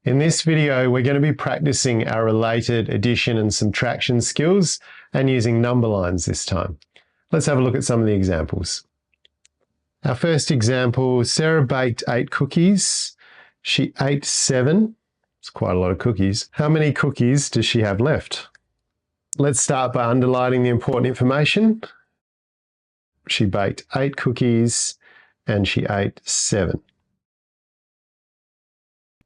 In this video, we're going to be practicing our related addition and subtraction skills and using number lines this time. Let's have a look at some of the examples. Our first example, Sarah baked 8 cookies. She ate 7. It's quite a lot of cookies. How many cookies does she have left? Let's start by underlining the important information. She baked 8 cookies and she ate 7.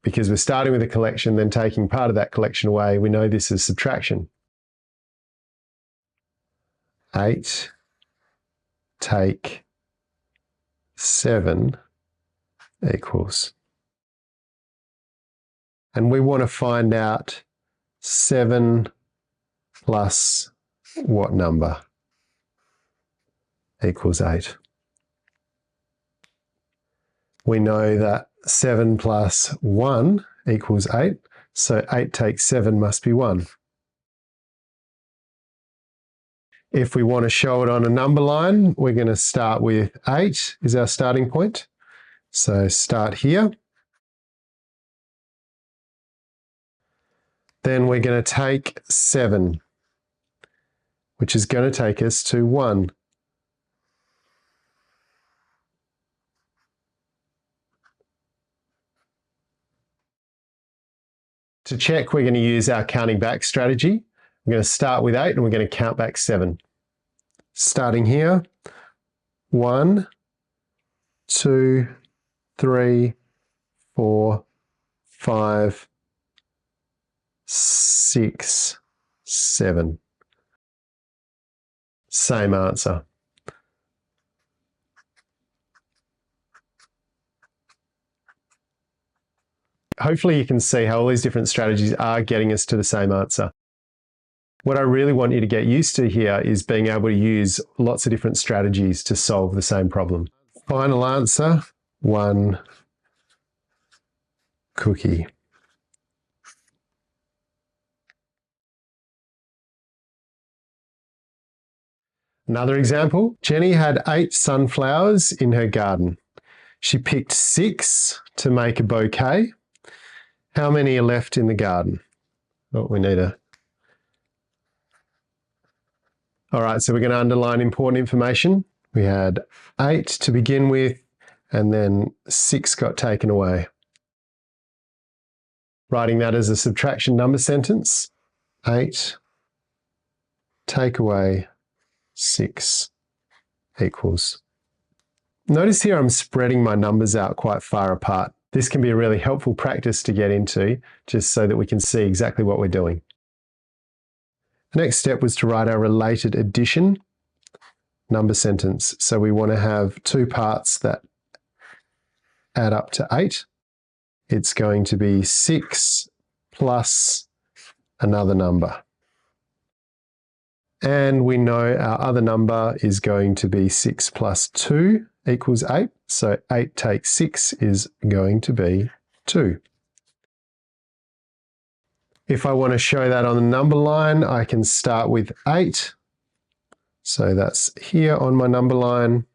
Because we're starting with a collection, then taking part of that collection away, we know this is subtraction. 8 take 7 equals. And we want to find out 7 plus what number equals 8. We know that 7 plus 1 equals 8, so 8 takes 7 must be 1. If we want to show it on a number line, we're going to start with 8 is our starting point. So start here. Then we're going to take 7, which is going to take us to 1. To check, we're going to use our counting back strategy. We're going to start with 8 and we're going to count back 7. Starting here, 1, 2, 3, 4, 5, 6, 7. Same answer. Hopefully you can see how all these different strategies are getting us to the same answer. What I really want you to get used to here is being able to use lots of different strategies to solve the same problem. Final answer, 1 cookie. Another example, Jenny had 8 sunflowers in her garden. She picked 6 to make a bouquet. How many are left in the garden? Oh, we need a... All right, so we're going to underline important information. We had 8 to begin with, and then 6 got taken away. Writing that as a subtraction number sentence, 8 take away 6 equals. Notice here I'm spreading my numbers out quite far apart. This can be a really helpful practice to get into, just so that we can see exactly what we're doing. The next step was to write our related addition number sentence. So we want to have 2 parts that add up to 8. It's going to be 6 plus another number. And we know our other number is going to be 6 plus 2 equals 8. So 8 take 6 is going to be 2. If I want to show that on the number line, I can start with 8. So that's here on my number line.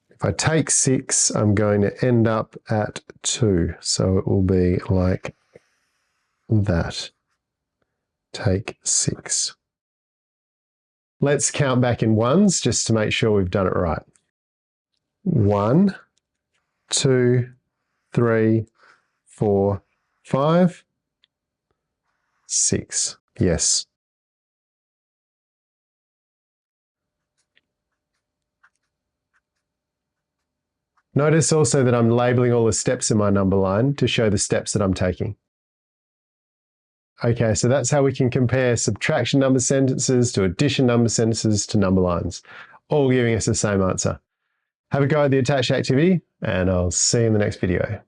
If I take 6, I'm going to end up at 2. So it will be like that. Take 6. Let's count back in ones just to make sure we've done it right. 1, 2, 3, 4, 5, 6. Yes. Notice also that I'm labeling all the steps in my number line to show the steps that I'm taking. Okay, so that's how we can compare subtraction number sentences to addition number sentences to number lines, all giving us the same answer. Have a go at the attached activity, and I'll see you in the next video.